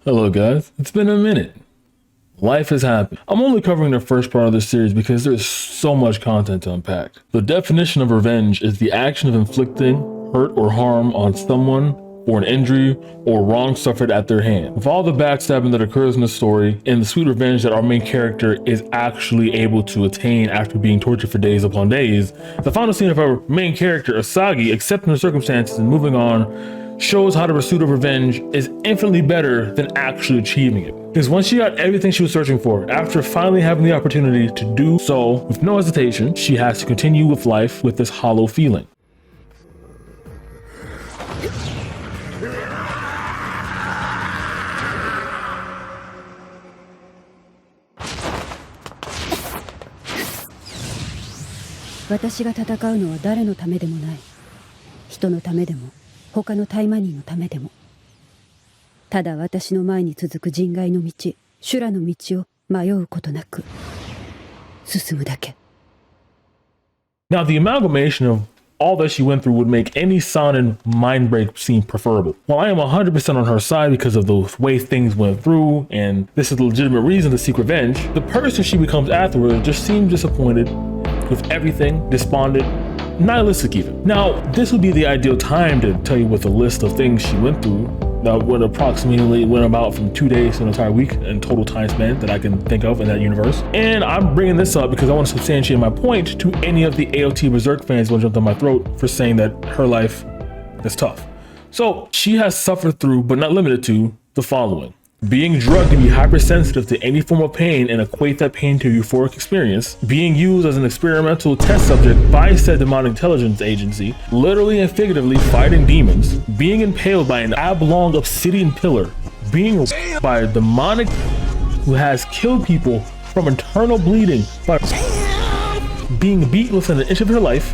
Hello guys, it's been a minute. Life has happened. I'm only covering the first part of this series because there's so much content to unpack. The definition of revenge is the action of inflicting hurt or harm on someone for an injury or wrong suffered at their hand. With all the backstabbing that occurs in the story and the sweet revenge that our main character is actually able to attain after being tortured for days upon days, the final scene of our main character, Asagi, accepting the circumstances and moving on, shows how the pursuit of revenge is infinitely better than actually achieving it. Because once she got everything she was searching for, after finally having the opportunity to do so with no hesitation, she has to continue with life with this hollow feeling.私が戦うのは誰のためでもない。人のためでも他のタイマニンのためでも。ただ私の前に続く人外の道、修羅の道を迷うことなく進むだけ。Now, the amalgamation of all that she went through would make any sounding mind break seem preferable. While I am 100% on her side because of the way things went through, and this is a legitimate reason to seek revenge, the person she becomes afterwards just seems disappointed with everything, despondent, nihilistic even. Now, this would be the ideal time to tell you with a list of things she went through that would approximately went about from 2 days to an entire week in total time span that I can think of in that universe. And I'm bringing this up because I want to substantiate my point to any of the AOT Berserk fans who want to jump down my throat for saying that her life is tough. So she has suffered through, but not limited to, the following. Being drugged to be hypersensitive to any form of pain and equate that pain to a euphoric experience, being used as an experimental test subject by said demonic intelligence agency, literally and figuratively fighting demons, being impaled by an oblong obsidian pillar, being raped by a demonic who has killed people from internal bleeding, by being beaten within an inch of her life,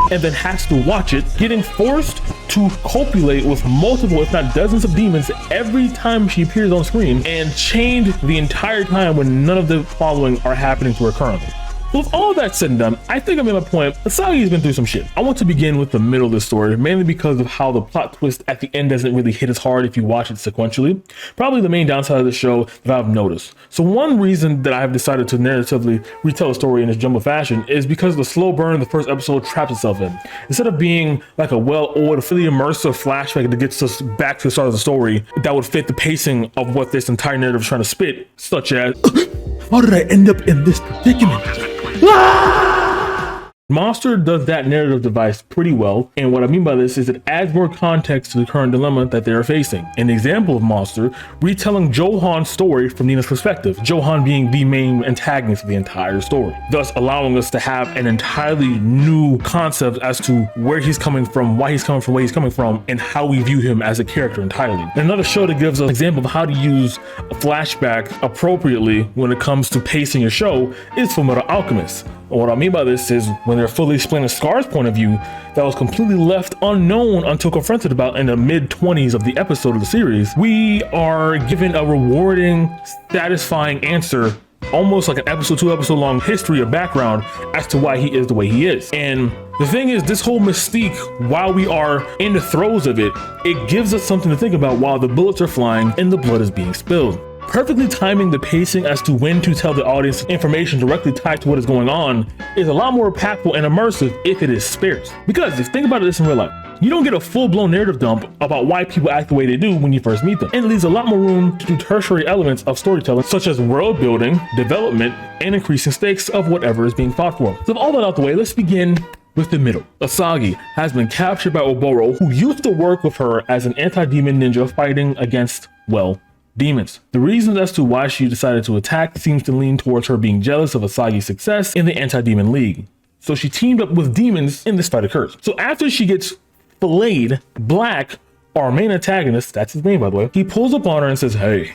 and then has to watch it, getting forced to copulate with multiple, if not dozens of demons every time she appears on screen, and chained the entire time when none of the following are happening to her currently. With all that said and done, I think I made my point. Asagi's been through some shit. I want to begin with the middle of the story, mainly because of how the plot twist at the end doesn't really hit as hard if you watch it sequentially. Probably the main downside of the show that I've noticed. So one reason that I've decided to narratively retell a story in this jumbo fashion is because the slow burn the first episode traps itself in. Instead of being like a well-oiled, fully immersive flashback that gets us back to the start of the story that would fit the pacing of what this entire narrative is trying to spit, such as, how did I end up in this predicament? Monster does that narrative device pretty well, and what I mean by this is it adds more context to the current dilemma that they are facing. An example of Monster, retelling Johan's story from Nina's perspective, Johan being the main antagonist of the entire story, thus allowing us to have an entirely new concept as to where he's coming from, why he's coming from, where he's coming from, and how we view him as a character entirely. And another show that gives us an example of how to use a flashback appropriately when it comes to pacing your show is Fullmetal Alchemist. And what I mean by this is when they're fully explaining Scar's point of view that was completely left unknown until confronted about in the mid-20s of the episode of the series, we are given a rewarding, satisfying answer, almost like an episode, 2 episode long history or background as to why he is the way he is. And the thing is, this whole mystique, while we are in the throes of it, it gives us something to think about while the bullets are flying and the blood is being spilled. Perfectly timing the pacing as to when to tell the audience information directly tied to what is going on is a lot more impactful and immersive if it is sparse. Because if you think about this in real life, you don't get a full-blown narrative dump about why people act the way they do when you first meet them. And it leaves a lot more room to do tertiary elements of storytelling, such as world building, development, and increasing stakes of whatever is being fought for. So with all that out the way, let's begin with the middle. Asagi has been captured by Oboro, who used to work with her as an anti-demon ninja fighting against, well, demons. The reasons as to why she decided to attack seems to lean towards her being jealous of Asagi's success in the anti-demon league. So she teamed up with demons and this fight occurs. So after she gets filleted, Black, our main antagonist, that's his name by the way, he pulls up on her and says, "Hey,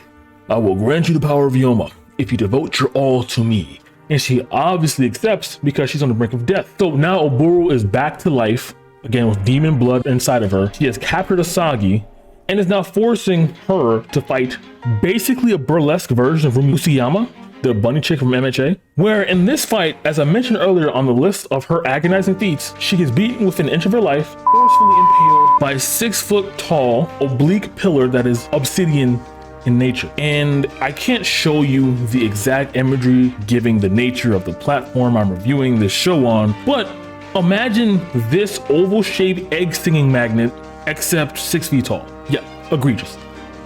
I will grant you the power of Yoma if you devote your all to me." And she obviously accepts because she's on the brink of death. So now Oboro is back to life, again with demon blood inside of her. She has captured Asagi and is now forcing her to fight basically a burlesque version of Rumi Usuyama, the bunny chick from MHA, where in this fight, as I mentioned earlier on the list of her agonizing feats, she gets beaten within an inch of her life, forcefully impaled by a 6-foot tall oblique pillar that is obsidian in nature. And I can't show you the exact imagery giving the nature of the platform I'm reviewing this show on, but imagine this oval-shaped egg-stinging magnet except 6 feet tall. Yeah, egregious.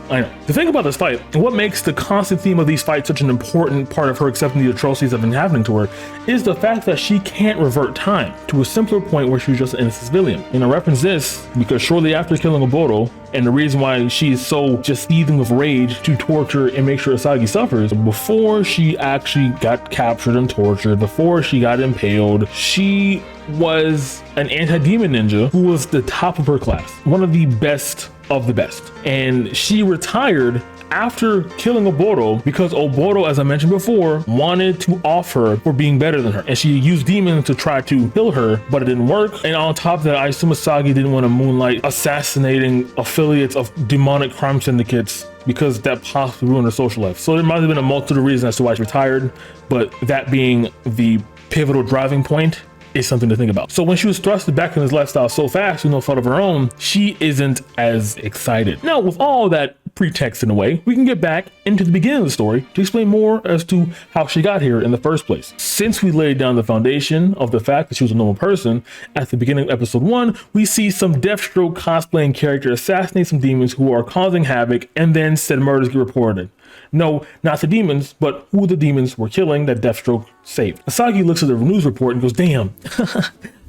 I know. The thing about this fight, and what makes the constant theme of these fights such an important part of her accepting the atrocities that have been happening to her, is the fact that she can't revert time to a simpler point where she was just an innocent civilian. And I reference this because shortly after killing Oboro, and the reason why she is so just seething with rage to torture and make sure Asagi suffers, before she actually got captured and tortured, before she got impaled, she was an anti-demon ninja who was the top of her class, one of the best of the best. And she retired after killing Oboro because Oboro, as I mentioned before, wanted to off her for being better than her. And she used demons to try to kill her, but it didn't work. And on top of that, I assume Asagi didn't want to moonlight assassinating affiliates of demonic crime syndicates because that possibly ruined her social life. So there might have been a multitude of reasons as to why she retired, but that being the pivotal driving point is something to think about. So when she was thrusted back in this lifestyle so fast with no fault of her own, she isn't as excited. Now, with all that pretext in a way, we can get back into the beginning of the story to explain more as to how she got here in the first place. Since we laid down the foundation of the fact that she was a normal person, at the beginning of episode 1, we see some Deathstroke cosplaying character assassinate some demons who are causing havoc, and then said murders get reported. No, not the demons, but who the demons were killing that Deathstroke saved. Asagi looks at the news report and goes, damn,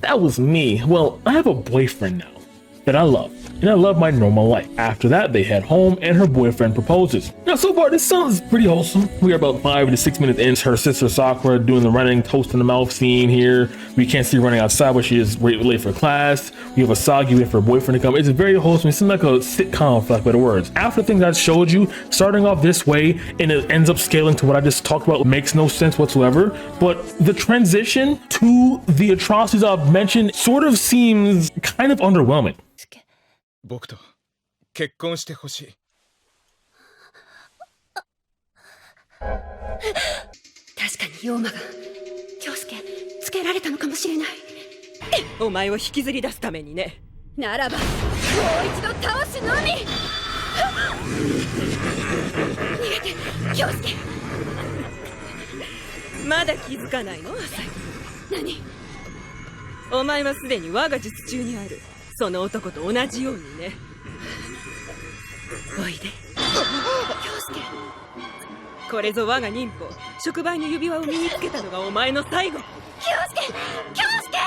that was me. Well, I have a boyfriend now that I love, and I love my normal life. After that, they head home and her boyfriend proposes. Now, so far, this sounds pretty wholesome. We are about 5 to 6 minutes in. Her sister Sakura doing the running, toast in the mouth scene here. We can't see her running outside, but she is late for class. We have Asagi waiting for her boyfriend to come. It's very wholesome. It seems like a sitcom, for lack of better words. After things I showed you, starting off this way, and it ends up scaling to what I just talked about, makes no sense whatsoever. But the transition to the atrocities I've mentioned sort of seems kind of underwhelming. 僕と結婚してほしい。確かに陽馬が京介つけられたのかもしれない。お前を引きずり出すためにね。ならばもう一度倒すのみ。逃げて京介。まだ気づかないの、アサギ。何？お前はすでに我が術中にあるその男と同じようにね。おいで。京介。これぞ我が忍法。触媒の指輪を身につけたのがお前の最後。京介！京介！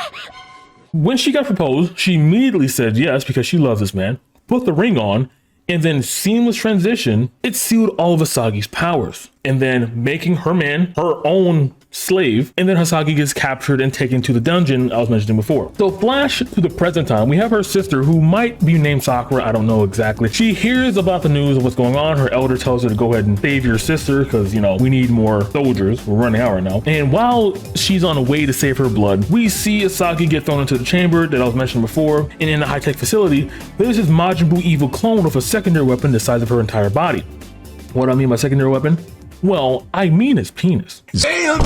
When she got proposed, she immediately said yes because she loves this man, put the ring on, and then seamless transition, it sealed all of Asagi's powers. And then making her man her own slave, and then Asagi gets captured and taken to the dungeon I was mentioning before. So flash to the present time, we have her sister who might be named Sakura, I don't know exactly. She hears about the news of what's going on. Her elder tells her to go ahead and save your sister because, you know, we need more soldiers. We're running out right now. And while she's on the way to save her blood, we see Asagi get thrown into the chamber that I was mentioning before, and in the high-tech facility, there's this Majin Buu evil clone with a secondary weapon the size of her entire body. What do I mean by secondary weapon? Well, I mean his penis. ZAMN!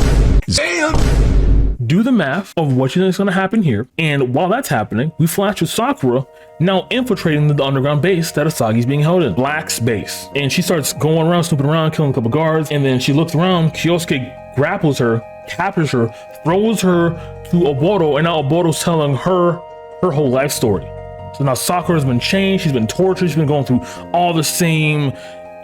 Do the math of what you think is going to happen here, and while that's happening, we flash to Sakura now infiltrating the underground base that Asagi's being held in, Black's base. And she starts going around, snooping around, killing a couple guards, and then she looks around, Kyosuke grapples her, captures her, throws her to Oboro, and now Oboro's telling her whole life story. So now Sakura's been chained, she's been tortured, she's been going through all the same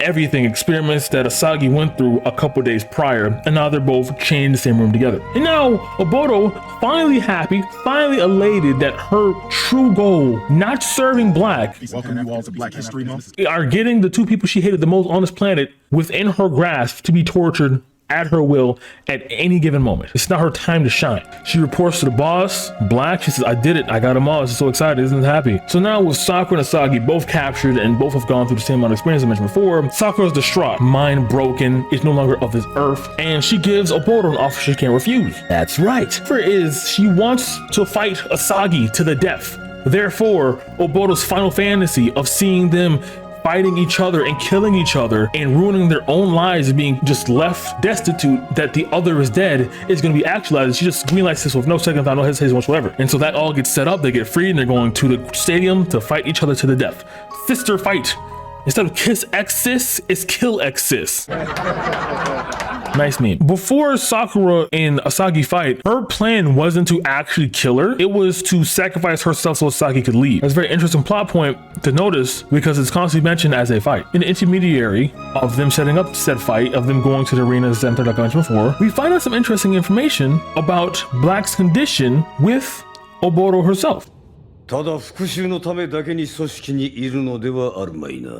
everything experiments that Asagi went through a couple days prior, and now they're both chained in the same room together. And now Oboro, finally happy, finally elated that her true goal, not serving Black, Welcome you all to Black History Month. are getting the two people she hated the most on this planet within her grasp to be tortured at her will at any given moment. It's not her time to shine. She reports to the boss, Black. She says, I did it. I got them all. She's so excited. Isn't happy. So now with Sakura and Asagi both captured and both have gone through the same amount of experience I mentioned before, Sakura's distraught, mind broken, is no longer of this earth, and she gives Oboro an offer she can't refuse. That's right. For is she wants to fight Asagi to the death. Therefore, Oboro's final fantasy of seeing them fighting each other and killing each other and ruining their own lives and being just left destitute that the other is dead is going to be actualized. She just greenlights this with no second thought, no hesitation whatsoever. And so that all gets set up. They get freed and they're going to the stadium to fight each other to the death. Sister fight. Instead of kiss X sis, it's kill X sis. Nice meme. Before Sakura and Asagi fight, her plan wasn't to actually kill her. It was to sacrifice herself so Asagi could leave. That's a very interesting plot point to notice because it's constantly mentioned as a fight. In the intermediary of them setting up said fight, of them going to the arena as ZAMN like I mentioned before, we find out some interesting information about Black's condition with Oboro herself. ただ復讐のためだけに組織にいるのではあるまいな。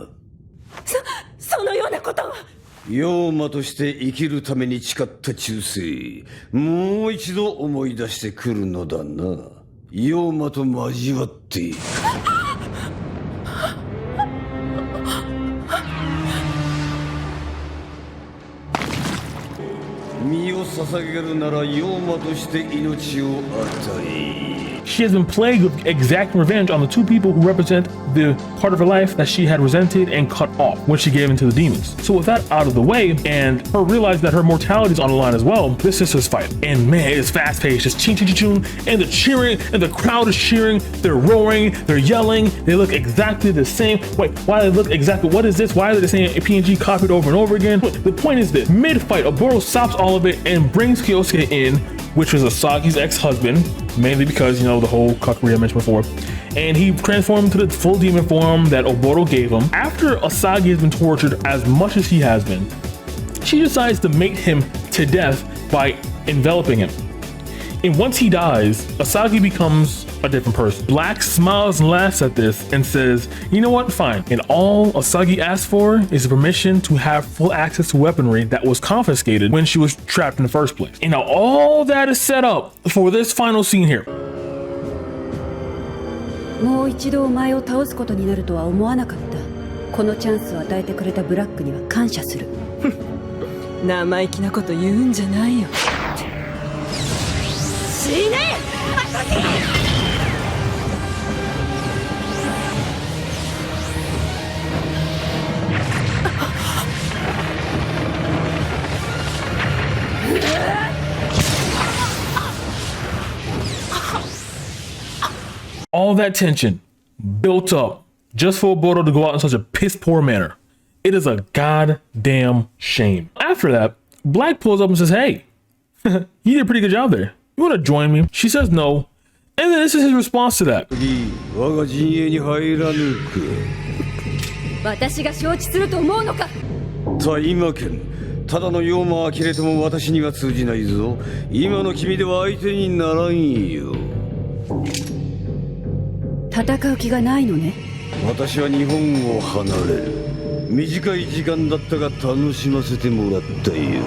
そのようなことは。妖魔として生きるために誓った忠誠、もう一度思い出してくるのだな。妖魔と交わって。身を捧げるなら妖魔として命を与え。She has been plagued with exacting revenge on the two people who represent the part of her life that she had resented and cut off when she gave in to the demons. So with that out of the way, and her realizing that her mortality is on the line as well, this is his fight. And man, it's fast paced, just ching ching ching, and they're cheering, and the crowd is cheering, they're roaring, they're yelling, they look exactly the same. Wait, why do they look exactly, what is this? Why are they the same PNG copied over and over again? But the point is this, mid-fight, Oboro stops all of it and brings Kyosuke in, which was Asagi's ex-husband, mainly because, you know, the whole cuckery I mentioned before. And he transformed to the full demon form that Oboro gave him. After Asagi has been tortured as much as he has been, she decides to mate him to death by enveloping him. And once he dies, Asagi becomes a different person. Black smiles and laughs at this and says, you know what, fine. And all Asagi asked for is permission to have full access to weaponry that was confiscated when she was trapped in the first place. And now all that is set up for this final scene here. もう一度お前を倒すことになるとは思わなかった。このチャンスを与えてくれたブラックには感謝する。生意気なこと言うんじゃないよ。死ね！All that tension built up just for Oboro to go out in such a piss poor manner. It is a goddamn shame. After that, Black pulls up and says, hey, you did a pretty good job there. You want to join me? She says no. And then this is his response to that. 我が陣営に入らぬか。私が承知すると思うのか。大魔剣、ただの妖魔は切れても私には通じないぞ。今の君では相手にならんよ。戦う気がないのね。私は日本を離れる。短い時間だったが楽しませてもらったよ。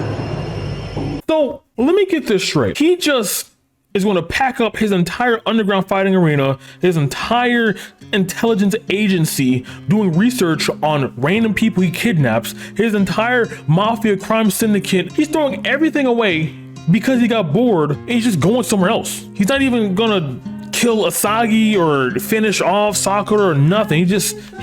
So, let me get this straight. He just is going to pack up his entire underground fighting arena, his entire intelligence agency doing research on random people he kidnaps, his entire mafia crime syndicate. He's throwing everything away because he got bored and he's just going somewhere else. He's not even gonna kill Asagi or finish off Sakura or nothing. He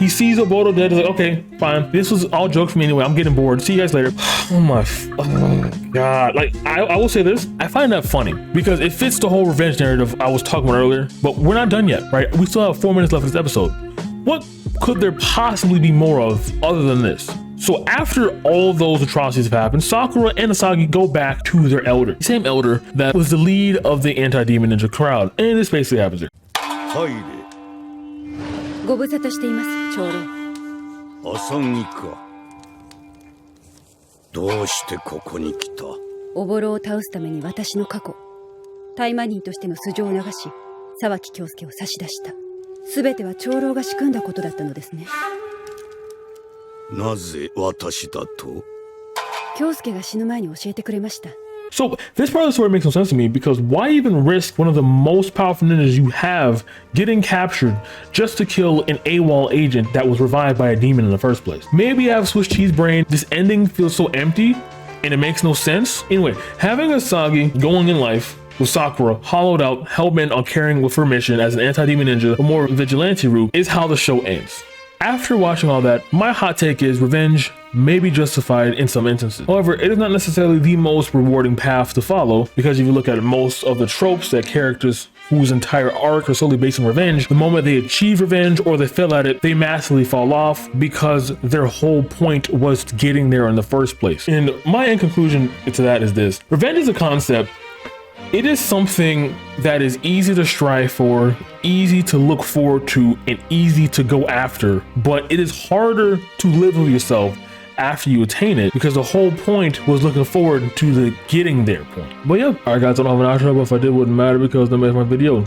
sees Oboro dead. He's like, okay, fine. This was all jokes for me anyway. I'm getting bored. See you guys later. Oh God. Like, I will say this. I find that funny because it fits the whole revenge narrative I was talking about earlier, but we're not done yet, right? We still have 4 minutes left of this episode. What could there possibly be more of other than this? So after all those atrocities have happened, Sakura and Asagi go back to their elder. The same elder that was the lead of the anti-demon ninja crowd. And this basically happens here. ご無沙汰しています、長老。浅木か。どうしてここに来た？オボロを倒すために私の過去、タイマニンとしての素性を流し、沢木京介を差し出した。すべては長老が仕組んだことだったのですね。なぜ私だと？京介が死ぬ前に教えてくれました。So this part of the story makes no sense to me because why even risk one of the most powerful ninjas you have getting captured just to kill an AWOL agent that was revived by a demon in the first place? Maybe I have Swiss cheese brain. This ending feels so empty and it makes no sense. Anyway, having Asagi going in life with Sakura hollowed out, hell-bent on carrying with her mission as an anti-demon ninja, a more vigilante route, is how the show ends. After watching all that, my hot take is revenge may be justified in some instances. However, it is not necessarily the most rewarding path to follow, because if you look at most of the tropes that characters whose entire arc are solely based on revenge, the moment they achieve revenge or they fail at it, they massively fall off because their whole point was getting there in the first place. And my end conclusion to that is this: revenge is a concept. It is something that is easy to strive for, easy to look forward to, and easy to go after, but it is harder to live with yourself after you attain it, because the whole point was looking forward to the getting there point. But yeah, alright guys, I don't have an outro, but if I did, it wouldn't matter because that makes my video.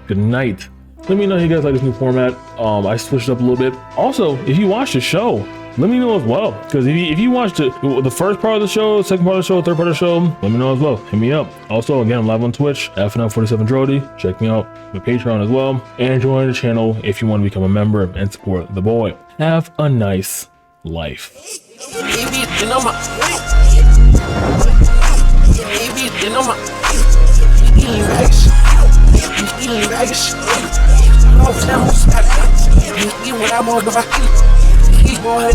Good night. Let me know if you guys like this new format. I switched it up a little bit. Also, if you watched the show, let me know as well, because if you watched the first part of the show, second part of the show, third part of the show, let me know as well. Hit me up. Also, again, I'm live on Twitch, FNL47Drody. Check me out, my Patreon as well, and join the channel if you want to become a member and support the boy. Have a nice life. Boy,